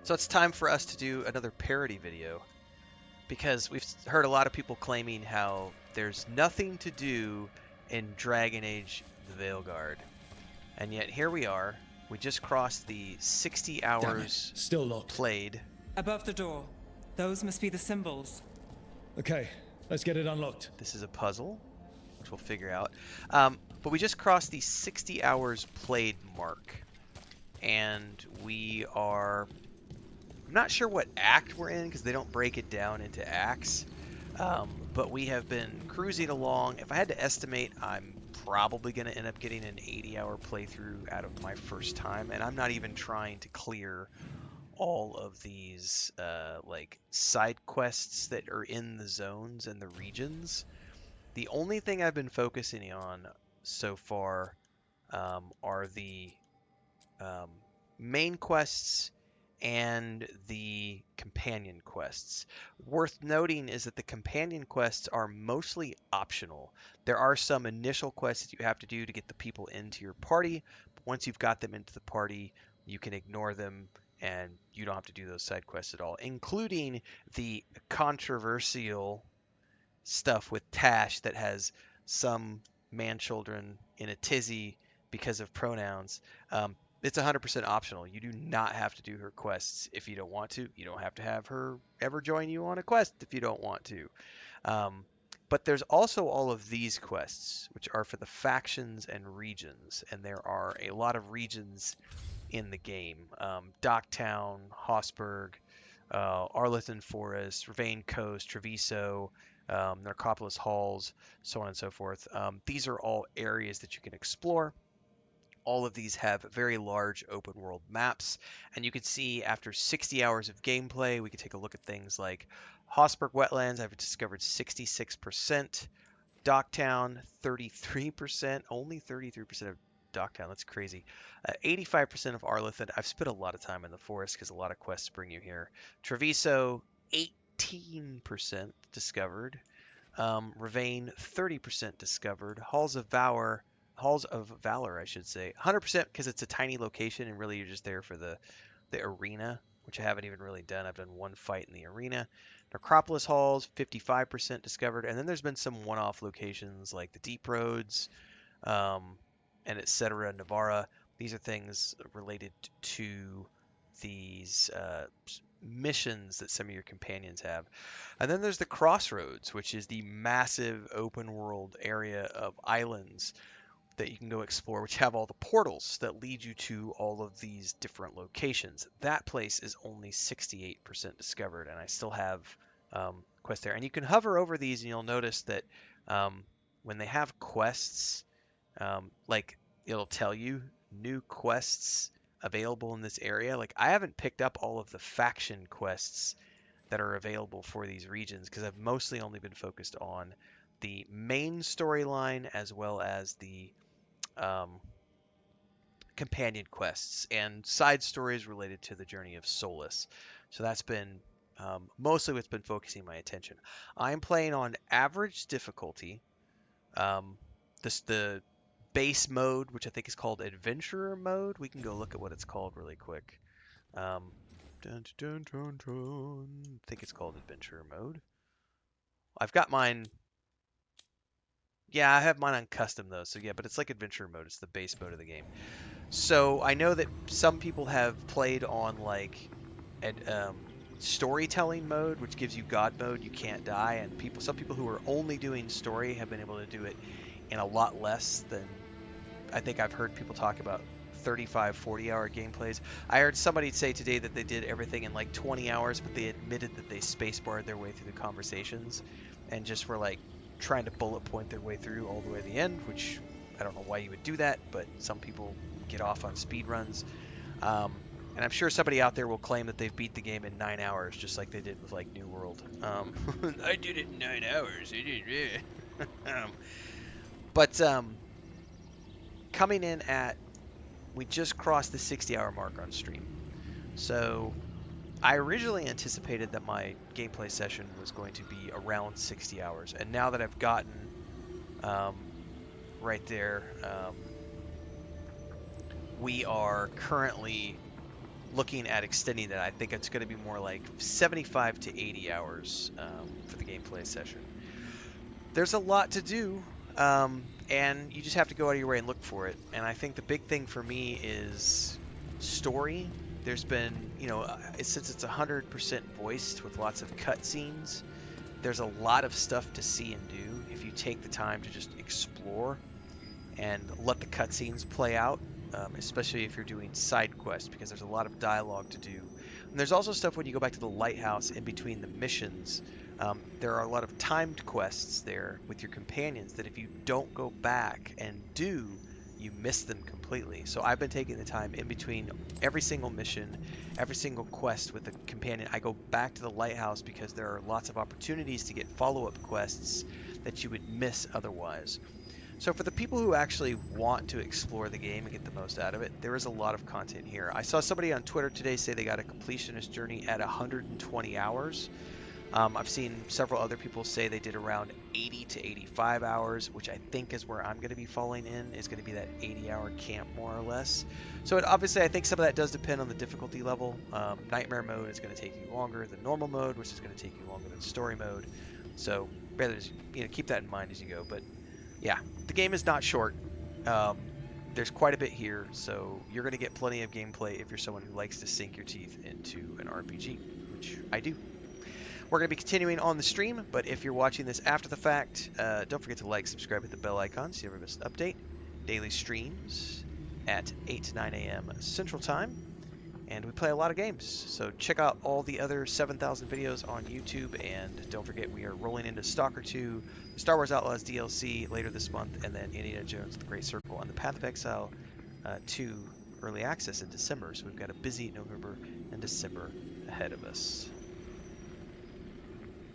So it's time for us to do another parody video because we've heard a lot of people claiming how there's nothing to do in Dragon Age the Veilguard. And yet here we are. We just crossed the 60 Damn it. hours Still locked. played. Above the door. Those must be the symbols. Okay, let's get it unlocked. This is a puzzle, which we'll figure out. But we just crossed the 60 hours played mark. And we are... I'm not sure what act we're in because they don't break it down into acts. But we have been cruising along. If I had to estimate, I'm probably going to end up getting an 80-hour playthrough out of my first time. And I'm not even trying to clear all of these like side quests that are in the zones and the regions. The only thing I've been focusing on so far are the main quests and the companion quests. Worth noting is that the companion quests are mostly optional. There are some initial quests that you have to do to get the people into your party, but once you've got them into the party, you can ignore them and you don't have to do those side quests at all, including the controversial stuff with Tash that has some man-children in a tizzy because of pronouns. It's 100% optional. You do not have to do her quests if you don't want to. You don't have to have her ever join you on a quest if you don't want to. But there's also all of these quests, which are for the factions and regions. And there are a lot of regions in the game. Docktown, Hossberg, Arlington Forest, Ravane Coast, Treviso, Narcopolis Halls, so on and so forth. These are all areas that you can explore. All of these have very large open world maps, and you can see after 60 hours of gameplay, we can take a look at things like Hossberg Wetlands. I've discovered 66%, Docktown 33%, only 33% of Docktown. That's crazy. 85% of Arlington. I've spent a lot of time in the forest because a lot of quests bring you here. Treviso 18% discovered. Ravane 30% discovered. Halls of Valor, I should say, 100% because it's a tiny location and really you're just there for the arena, which I haven't even really done. I've done one fight in the arena. Necropolis Halls, 55% discovered, and then there's been some one-off locations like the Deep Roads, and etc. Navarra. These are things related to these missions that some of your companions have. And then there's the Crossroads, which is the massive open world area of islands that you can go explore, which have all the portals that lead you to all of these different locations. That place is only 68% discovered, and I still have quests there. And you can hover over these, and you'll notice that when they have quests, like it'll tell you new quests available in this area. Like I haven't picked up all of the faction quests that are available for these regions because I've mostly only been focused on the main storyline as well as the companion quests and side stories related to the journey of Solus. So that's been mostly what's been focusing my attention. I'm playing on average difficulty. The base mode, which I think is called Adventurer mode. We can go look at what it's called really quick. I think it's called Adventurer mode. I've got mine. Yeah, I have mine on custom though, so yeah, but it's like adventure mode. It's the base mode of the game. So I know that some people have played on like storytelling mode, which gives you God mode. You can't die, and some people who are only doing story have been able to do it in a lot less than I think I've heard people talk about 35, 40-hour gameplays. I heard somebody say today that they did everything in like 20 hours, but they admitted that they spacebarred their way through the conversations and just were like trying to bullet point their way through all the way to the end, which I don't know why you would do that, but some people get off on speed runs. And I'm sure somebody out there will claim that they've beat the game in 9 hours, just like they did with like New World. I did it in 9 hours. But coming in at, we just crossed the 60-hour mark on stream. So I originally anticipated that my gameplay session was going to be around 60 hours. And now that I've gotten right there, we are currently looking at extending that. I think it's going to be more like 75 to 80 hours for the gameplay session. There's a lot to do, and you just have to go out of your way and look for it. And I think the big thing for me is story. There's been, since it's 100% voiced with lots of cutscenes, there's a lot of stuff to see and do if you take the time to just explore and let the cutscenes play out, especially if you're doing side quests, because there's a lot of dialogue to do. And there's also stuff when you go back to the lighthouse in between the missions. There are a lot of timed quests there with your companions that if you don't go back and do, you miss them completely. So I've been taking the time in between every single mission, every single quest with the companion. I go back to the lighthouse because there are lots of opportunities to get follow-up quests that you would miss otherwise. So for the people who actually want to explore the game and get the most out of it, there is a lot of content here. I saw somebody on Twitter today say they got a completionist journey at 120 hours. I've seen several other people say they did around 80 to 85 hours, which I think is where I'm going to be falling in, is going to be that 80-hour camp more or less. So obviously I think some of that does depend on the difficulty level. Nightmare mode is going to take you longer than normal mode, which is going to take you longer than story mode. So rather, keep that in mind as you go. But yeah, the game is not short. There's quite a bit here, so you're going to get plenty of gameplay if you're someone who likes to sink your teeth into an RPG, which I do. We're going to be continuing on the stream, but if you're watching this after the fact, don't forget to like, subscribe, hit the bell icon so you never miss an update. Daily streams at 8 to 9 a.m. Central Time, and we play a lot of games. So check out all the other 7,000 videos on YouTube, and don't forget we are rolling into Stalker 2, the Star Wars Outlaws DLC later this month, and then Indiana Jones: The Great Circle and the Path of Exile 2 early access in December. So we've got a busy November and December ahead of us.